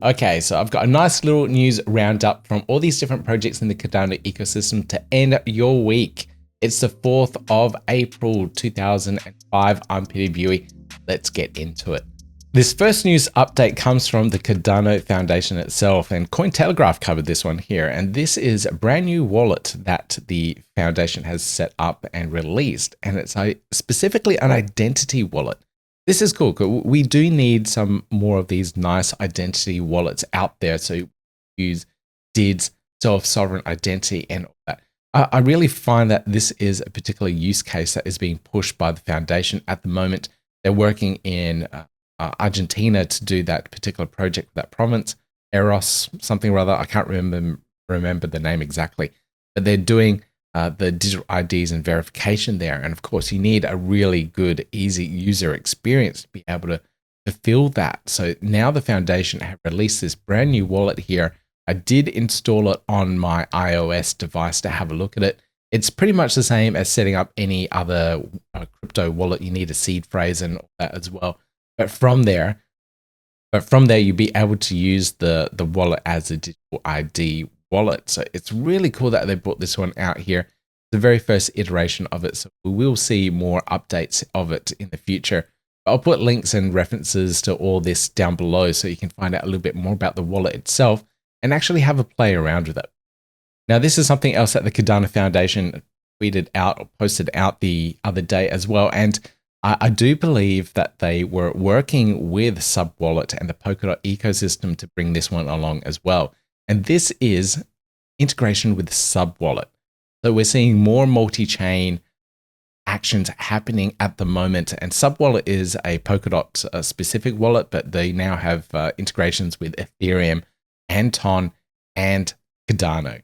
Okay, so I've got a nice little news roundup from all these different projects in the Cardano ecosystem to end your week. It's the 4th of April 2005. I'm Peter Buey. Let's get into it. This first news update comes from the Cardano Foundation itself, and Cointelegraph covered this one here. And this is a brand new wallet that the foundation has set up and released, and it's specifically an identity wallet. This is cool. We do need some more of these nice identity wallets out there. So use Djed's self-sovereign identity and all that. I really find that this is a particular use case that is being pushed by the foundation at the moment. They're working in Argentina to do that particular project, that province, Eros, something or other. I can't remember the name exactly, but they're doing the digital IDs and verification there. And of course, you need a really good, easy user experience to be able to fulfill that. So now the foundation have released this brand new wallet here. I did install it on my iOS device to have a look at it. It's pretty much the same as setting up any other crypto wallet. You need a seed phrase and all that as well. But from there, you'll be able to use the wallet as a digital ID wallet. So it's really cool that they brought this one out here. The very first iteration of it. So we will see more updates of it in the future. I'll put links and references to all this down below so you can find out a little bit more about the wallet itself and actually have a play around with it. Now, this is something else that the Cardano Foundation tweeted out or posted out the other day as well. And I do believe that they were working with SubWallet and the Polkadot ecosystem to bring this one along as well. And this is integration with SubWallet. So we're seeing more multi-chain actions happening at the moment. And SubWallet is a Polkadot specific wallet, but they now have integrations with Ethereum, Anton, and Cardano.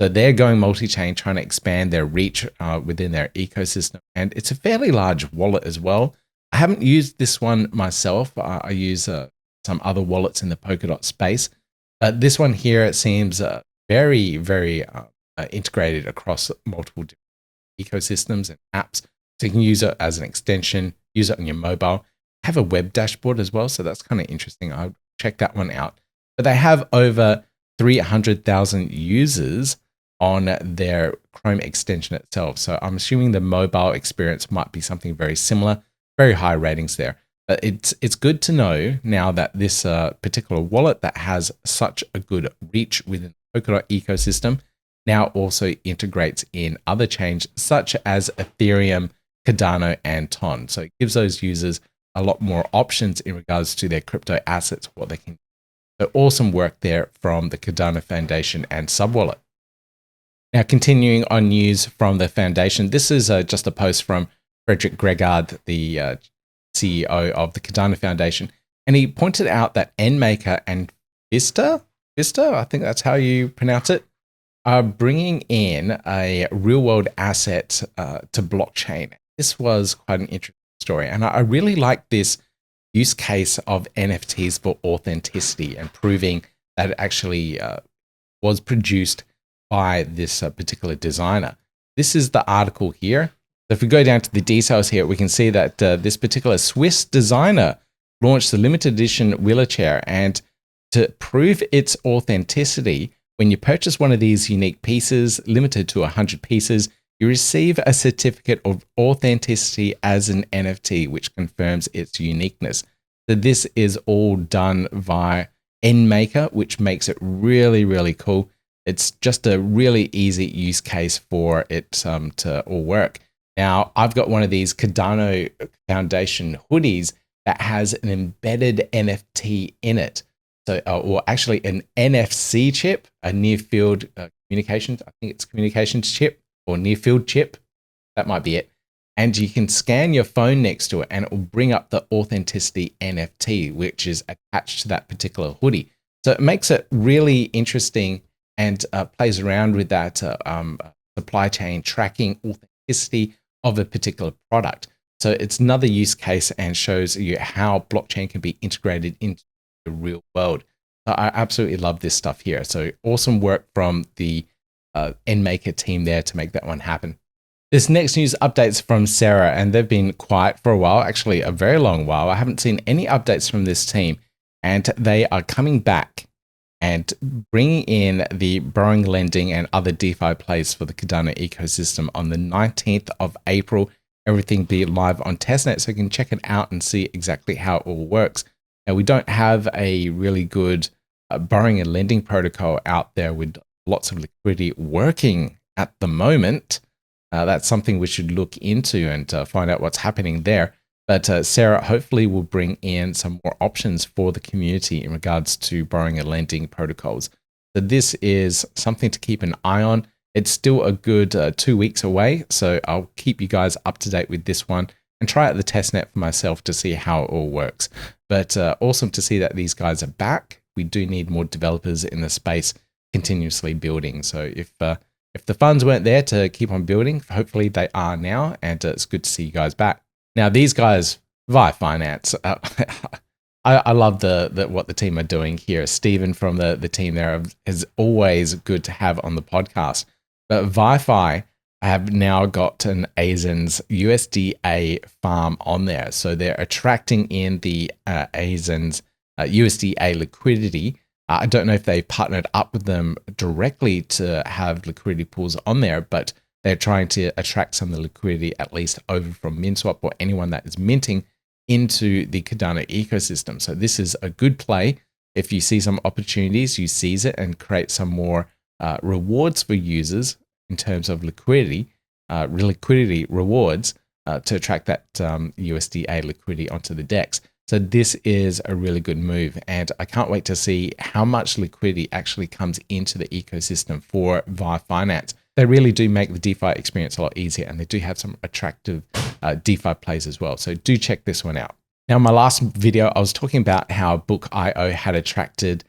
So they're going multi-chain, trying to expand their reach within their ecosystem. And it's a fairly large wallet as well. I haven't used this one myself. I use some other wallets in the Polkadot space. This one here, it seems very, very integrated across multiple different ecosystems and apps. So you can use it as an extension, use it on your mobile, have a web dashboard as well. So that's kind of interesting. I'll check that one out. But they have over 300,000 users on their Chrome extension itself. So I'm assuming the mobile experience might be something very similar, very high ratings there. But it's good to know now that this particular wallet that has such a good reach within the Polkadot ecosystem now also integrates in other chains such as Ethereum, Cardano, and Ton. So it gives those users a lot more options in regards to their crypto assets, what they can do. So awesome work there from the Cardano Foundation and SubWallet. Now, continuing on news from the foundation, this is just a post from Frederick Gregard, the CEO of the Cardano Foundation, and he pointed out that NMaker and Vista, I think that's how you pronounce it, are bringing in a real-world asset to blockchain. This was quite an interesting story, and I really like this use case of NFTs for authenticity and proving that it actually was produced by this particular designer. This is the article here. So if we go down to the details here, we can see that this particular Swiss designer launched the limited edition wheelchair, and to prove its authenticity, when you purchase one of these unique pieces, limited to 100 pieces, you receive a certificate of authenticity as an NFT, which confirms its uniqueness. So this is all done via NMaker, which makes it really, really cool. It's just a really easy use case for it to all work. Now, I've got one of these Cardano Foundation hoodies that has an embedded NFT in it. So, or actually an NFC chip, a near field communications. I think it's communications chip or near field chip. That might be it. And you can scan your phone next to it and it will bring up the authenticity NFT, which is attached to that particular hoodie. So it makes it really interesting and plays around with that supply chain tracking authenticity of a particular product. So it's another use case and shows you how blockchain can be integrated into the real world. I absolutely love this stuff here. So awesome work from the NMaker team there to make that one happen. This next news updates from Cerra, and they've been quiet for a while, actually a very long while. I haven't seen any updates from this team. and they are coming back and bringing in the borrowing, lending, and other DeFi plays for the Cardano ecosystem on the 19th of April. Everything be live on testnet, so you can check it out and see exactly how it all works. Now, we don't have a really good borrowing and lending protocol out there with lots of liquidity working at the moment. That's something we should look into and find out what's happening there. But Cerra hopefully will bring in some more options for the community in regards to borrowing and lending protocols. So this is something to keep an eye on. It's still a good 2 weeks away, so I'll keep you guys up to date with this one and try out the testnet for myself to see how it all works. But awesome to see that these guys are back. We do need more developers in the space continuously building. So if the funds weren't there to keep on building, hopefully they are now, and it's good to see you guys back. Now, these guys, VyFinance, I love what the team are doing here. Stephen from the team there is always good to have on the podcast. But VyFi have now got an ADAOZ USDA farm on there. So they're attracting in the ADAOZ USDA liquidity. I don't know if they partnered up with them directly to have liquidity pools on there, but they're trying to attract some of the liquidity at least over from MinSwap or anyone that is minting into the Cardano ecosystem. So this is a good play. If you see some opportunities, you seize it and create some more rewards for users in terms of liquidity rewards to attract that USDA liquidity onto the DEX. So this is a really good move, and I can't wait to see how much liquidity actually comes into the ecosystem for VyFinance. They really do make the DeFi experience a lot easier, and they do have some attractive DeFi plays as well. So do check this one out. Now, in my last video, I was talking about how Book.io had attracted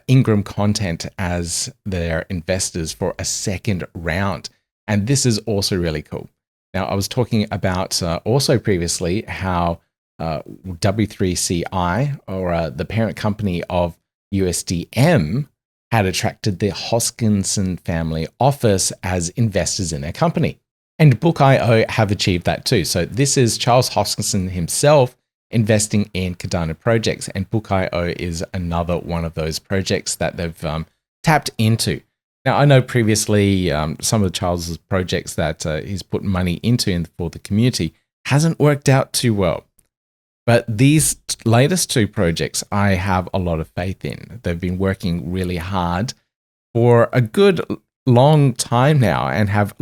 Ingram Content as their investors for a second round. And this is also really cool. Now, I was talking about also previously how W3CI, or the parent company of USDM, had attracted the Hoskinson family office as investors in their company. And Book.io have achieved that too. So this is Charles Hoskinson himself investing in Cardano projects, and Book.io is another one of those projects that they've tapped into. Now, I know previously some of Charles's projects that he's put money into for the community hasn't worked out too well. But these latest two projects, I have a lot of faith in. They've been working really hard for a good long time now and have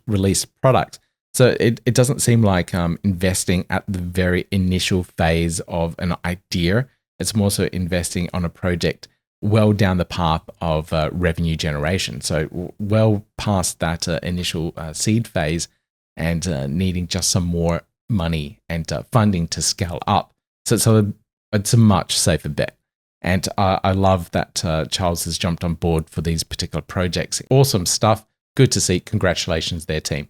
released product. So it doesn't seem like investing at the very initial phase of an idea. It's more so investing on a project well down the path of revenue generation. So well past that initial seed phase and needing just some more money and funding to scale up. So it's a much safer bet. And I love that Charles has jumped on board for these particular projects. Awesome stuff. Good to see. Congratulations there, team.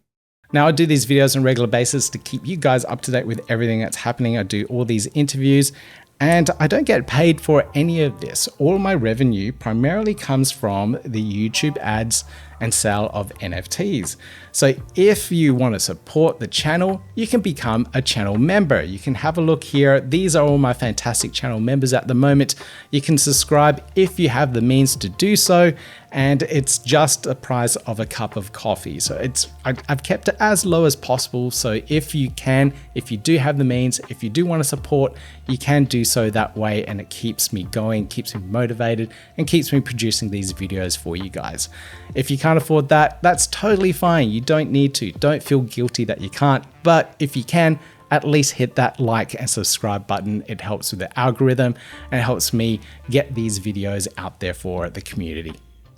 Now, I do these videos on a regular basis to keep you guys up to date with everything that's happening. I do all these interviews, and I don't get paid for any of this. All my revenue primarily comes from the YouTube ads and sale of NFTs. So if you want to support the channel, you can become a channel member. You can have a look here. These are all my fantastic channel members at the moment. You can subscribe if you have the means to do so, and it's just the price of a cup of coffee. So I've kept it as low as possible. So if you do have the means, if you do want to support, you can do so that way, and it keeps me going, keeps me motivated, and keeps me producing these videos for you guys. If you can't afford that, that's totally fine. You don't need to. Don't feel guilty that you can't, but if you can, at least hit that like and subscribe button. It helps with the algorithm and it helps me get these videos out there for the community.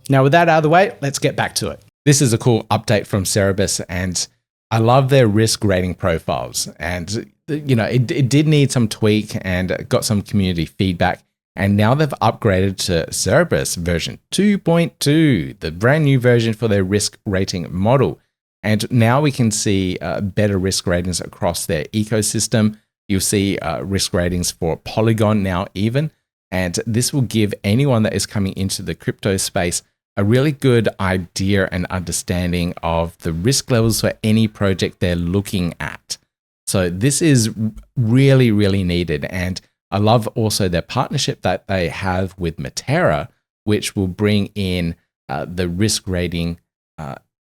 Now, with that out of the way, let's get back to it. This is a cool update from Xerberus, and I love their risk rating profiles. And you know, it did need some tweak and got some community feedback. And now they've upgraded to Xerberus version 2.2, the brand new version for their risk rating model. And now we can see better risk ratings across their ecosystem. You'll see risk ratings for Polygon now even. And this will give anyone that is coming into the crypto space a really good idea and understanding of the risk levels for any project they're looking at. So this is really, really needed. And I love also their partnership that they have with Metera, which will bring in the risk rating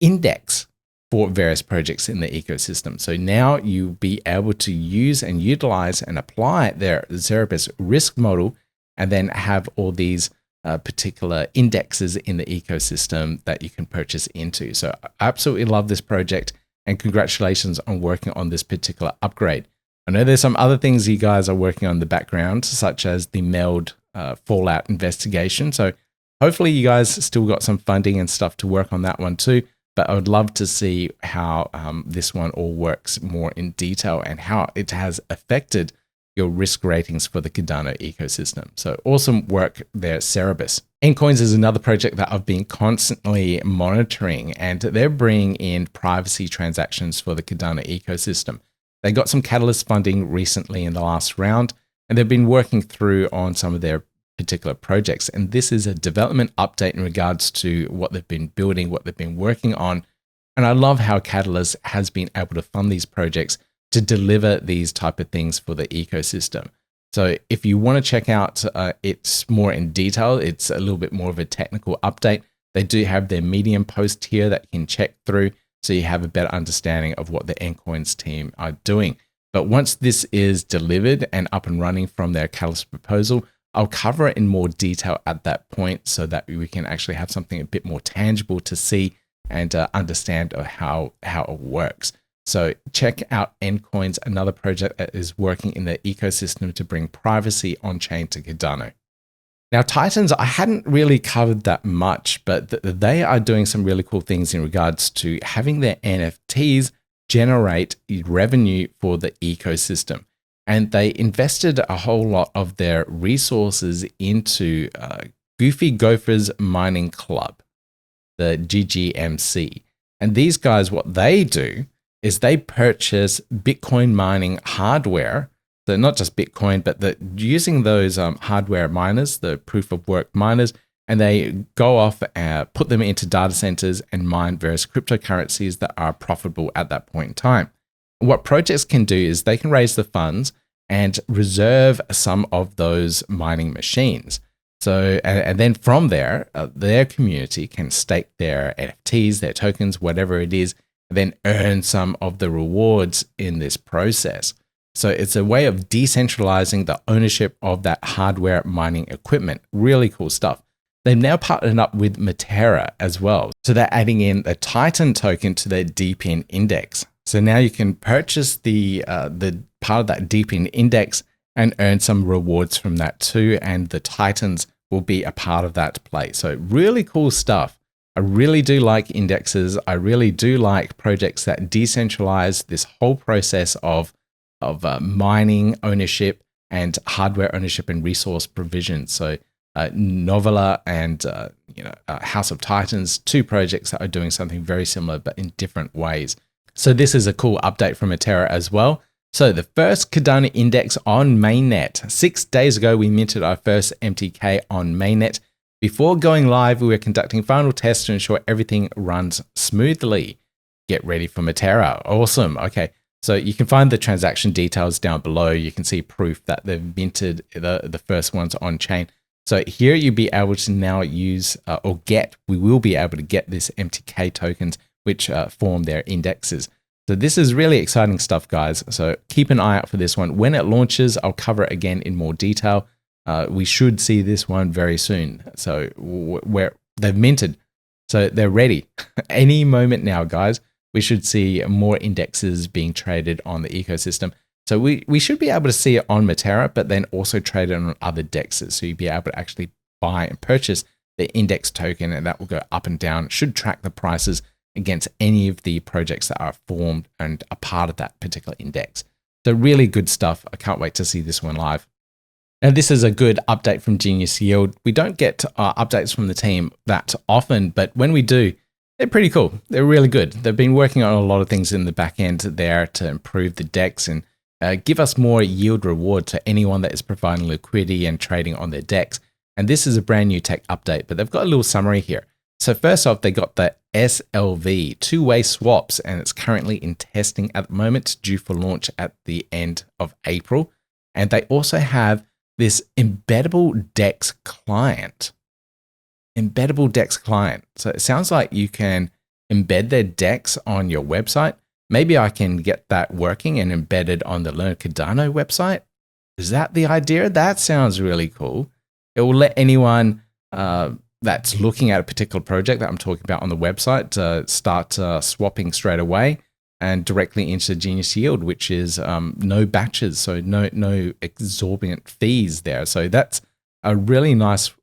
index for various projects in the ecosystem. So now you'll be able to use and utilize and apply their Xerberus risk model, and then have all these particular indexes in the ecosystem that you can purchase into. So I absolutely love this project, and congratulations on working on this particular upgrade. I know there's some other things you guys are working on in the background, such as the Meld Fallout investigation. So hopefully you guys still got some funding and stuff to work on that one too. But I would love to see how this one all works more in detail and how it has affected your risk ratings for the Cardano ecosystem. So awesome work there, Cerberus. Encoins is another project that I've been constantly monitoring, and they're bringing in privacy transactions for the Cardano ecosystem. They got some Catalyst funding recently in the last round, and they've been working through on some of their particular projects. And this is a development update in regards to what they've been building, what they've been working on. And I love how Catalyst has been able to fund these projects to deliver these type of things for the ecosystem. So if you want to check out it's more in detail, it's a little bit more of a technical update. They do have their Medium post here that you can check through, so you have a better understanding of what the Encoins team are doing. But once this is delivered and up and running from their Catalyst proposal, I'll cover it in more detail at that point, so that we can actually have something a bit more tangible to see and understand how it works. So check out Encoins, another project that is working in the ecosystem to bring privacy on-chain to Cardano. Now, Titans, I hadn't really covered that much, but they are doing some really cool things in regards to having their NFTs generate revenue for the ecosystem. And they invested a whole lot of their resources into Goofy Gophers Mining Club, the GGMC. And these guys, what they do is they purchase Bitcoin mining hardware. So not just Bitcoin, but using those hardware miners, the proof of work miners, and they go off and put them into data centers and mine various cryptocurrencies that are profitable at that point in time. What projects can do is they can raise the funds and reserve some of those mining machines. So, and then from there, their community can stake their NFTs, their tokens, whatever it is, and then earn some of the rewards in this process. So it's a way of decentralizing the ownership of that hardware mining equipment. Really cool stuff. They've now partnered up with Metera as well. So they're adding in the Titan token to their DeepIn index. So now you can purchase the part of that DeepIn index and earn some rewards from that too. And the Titans will be a part of that play. So really cool stuff. I really do like indexes. I really do like projects that decentralize this whole process of mining ownership and hardware ownership and resource provision. So Novella and House of Titans, two projects that are doing something very similar but in different ways. So this is a cool update from Metera as well. So the first Cardano index on mainnet. 6 days ago, we minted our first MTK on mainnet. Before going live, we were conducting final tests to ensure everything runs smoothly. Get ready for Metera. Awesome. Okay. So you can find the transaction details down below. You can see proof that they've minted the first ones on chain. So here you'll be able to now use we will be able to get this MTK tokens, which form their indexes. So this is really exciting stuff, guys. So keep an eye out for this one. When it launches, I'll cover it again in more detail. We should see this one very soon. So they've minted, so they're ready. Any moment now, guys, we should see more indexes being traded on the ecosystem. So we should be able to see it on Metera, but then also trade it on other dexes. So you'll be able to actually buy and purchase the index token, and that will go up and down. It should track the prices against any of the projects that are formed and a part of that particular index. So really good stuff. I can't wait to see this one live. Now, this is a good update from Genius Yield. We don't get updates from the team that often, but when we do, they're pretty cool. They're really good. They've been working on a lot of things in the back end there to improve the DEX and give us more yield reward to anyone that is providing liquidity and trading on their DEX. And this is a brand new tech update, but they've got a little summary here. So first off, they got the SLV two-way swaps, and it's currently in testing at the moment, due for launch at the end of April. And they also have this embeddable DEX client. Embeddable DEX client. So it sounds like you can embed their DEX on your website. Maybe I can get that working and embed it on the Learn Cardano website. Is that the idea? That sounds really cool. It will let anyone that's looking at a particular project that I'm talking about on the website start swapping straight away and directly into Genius Yield, which is no batches, so no exorbitant fees there. So that's a really nice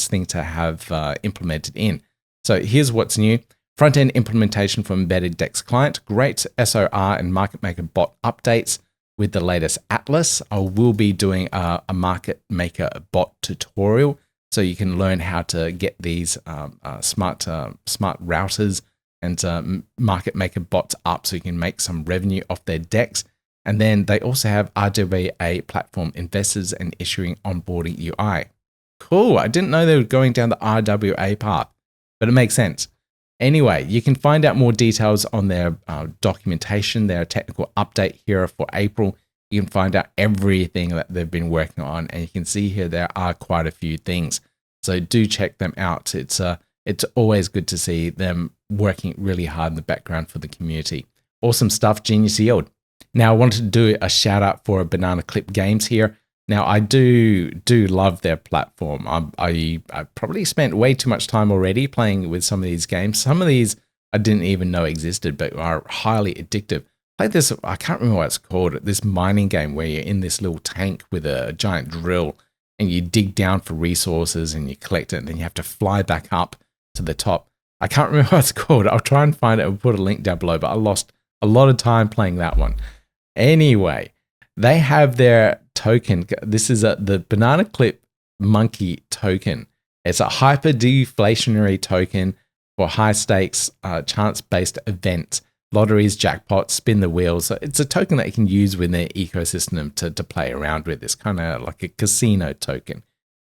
thing to have implemented in. So here's what's new. Front-end implementation for embedded DEX client, great SOR and market maker bot updates with the latest Atlas. I will be doing a market maker bot tutorial so you can learn how to get these smart routers and market maker bots up so you can make some revenue off their DEX. And then they also have RWA platform investors and issuing onboarding UI. Cool. I didn't know they were going down the RWA path, but it makes sense. Anyway, you can find out more details on their documentation, their technical update here for April. You can find out everything that they've been working on, and you can see here there are quite a few things. So do check them out. It's always good to see them working really hard in the background for the community. Awesome stuff, Genius Yield. Now I wanted to do a shout out for BananaClip Games here. Now I do love their platform. I probably spent way too much time already playing with some of these games. Some of these I didn't even know existed, but are highly addictive. Played this, I can't remember what it's called, this mining game where you're in this little tank with a giant drill and you dig down for resources and you collect it and then you have to fly back up to the top. I can't remember what it's called. I'll try and find it and put a link down below, but I lost a lot of time playing that one. Anyway, they have their token. This is the BananaClip MNKY token. It's a hyper deflationary token for high stakes, chance-based events, lotteries, jackpots, spin the wheels. So it's a token that you can use within their ecosystem to play around with. It's kind of like a casino token.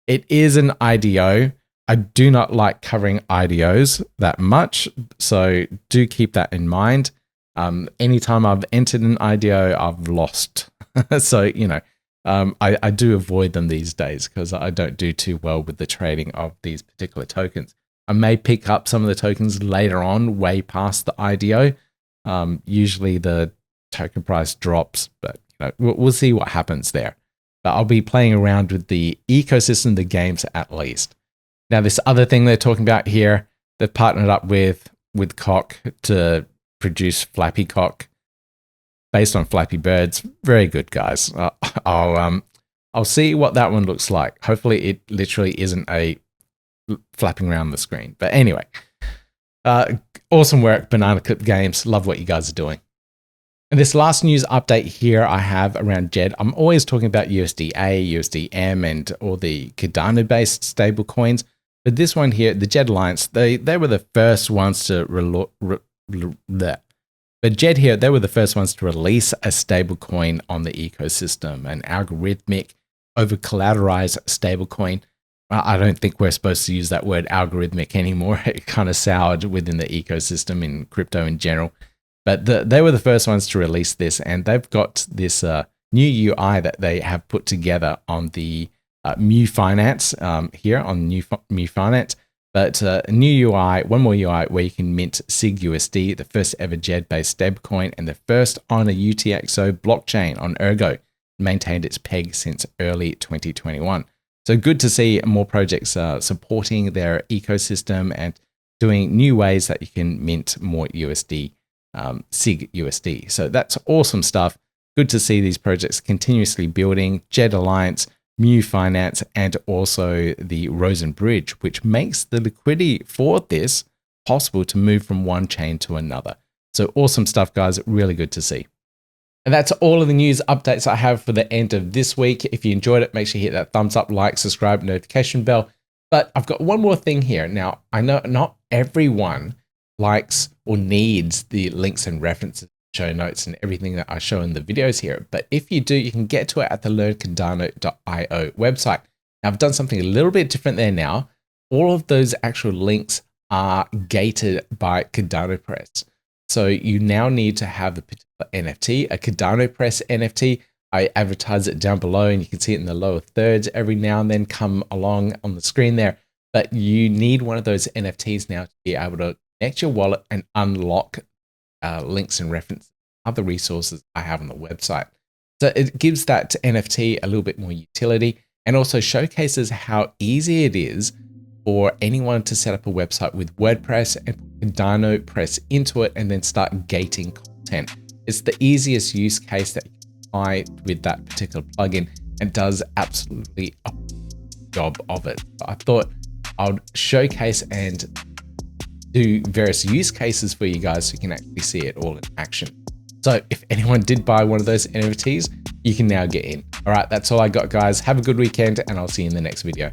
It is an IDO. I do not like covering IDOs that much, so do keep that in mind. Anytime I've entered an IDO, I've lost. So, you know, I do avoid them these days because I don't do too well with the trading of these particular tokens. I may pick up some of the tokens later on, way past the IDO. Usually the token price drops, but you know, we'll see what happens there. But I'll be playing around with the ecosystem, the games at least. Now, this other thing they're talking about here, they've partnered up with Cock to produce Flappy Cock based on Flappy Birds. Very good, guys. I'll see what that one looks like. Hopefully it literally isn't a flapping around the screen. But anyway, awesome work, BananaClip Games. Love what you guys are doing. And this last news update here I have around Djed. I'm always talking about USDA, USDM, and all the Cardano-based stable coins. But this one here, the Djed Alliance, they were the first ones to Djed here, they were the first ones to release a stable coin on the ecosystem, an algorithmic over-collateralized stable coin. I don't think we're supposed to use that word algorithmic anymore. It kind of soured within the ecosystem in crypto in general. But they were the first ones to release this, and they've got this new UI that they have put together on the VyFinance here on VyFinance. But a new UI, one more UI where you can mint SigUSD, the first ever Djed-based stablecoin, and the first on a UTXO blockchain on Ergo, maintained its peg since early 2021. So good to see more projects supporting their ecosystem and doing new ways that you can mint more USD, SigUSD. So that's awesome stuff. Good to see these projects continuously building. Djed Alliance, VyFinance, and also the Rosen Bridge, which makes the liquidity for this possible to move from one chain to another. So awesome stuff, guys. Really good to see. And that's all of the news updates I have for the end of this week. If you enjoyed it, make sure you hit that thumbs up, like, subscribe, notification bell. But I've got one more thing here. Now, I know not everyone likes or needs the links and references, show notes, and everything that I show in the videos here. But if you do, you can get to it at the learncardano.io website. Now, I've done something a little bit different there now. All of those actual links are gated by Cardano Press. So you now need to have the particular NFT, a Cardano Press NFT. I advertise it down below, and you can see it in the lower thirds every now and then come along on the screen there. But you need one of those NFTs now to be able to connect your wallet and unlock links and references, other resources I have on the website. So it gives that NFT a little bit more utility, and also showcases how easy it is for anyone to set up a website with WordPress and put Cardano press into it and then start gating content. It's the easiest use case that you can apply with that particular plugin, and does absolutely a job of it. I thought I would showcase and do various use cases for you guys so you can actually see it all in action. So if anyone did buy one of those NFTs, you can now get in. All right, that's all I got, guys. Have a good weekend, and I'll see you in the next video.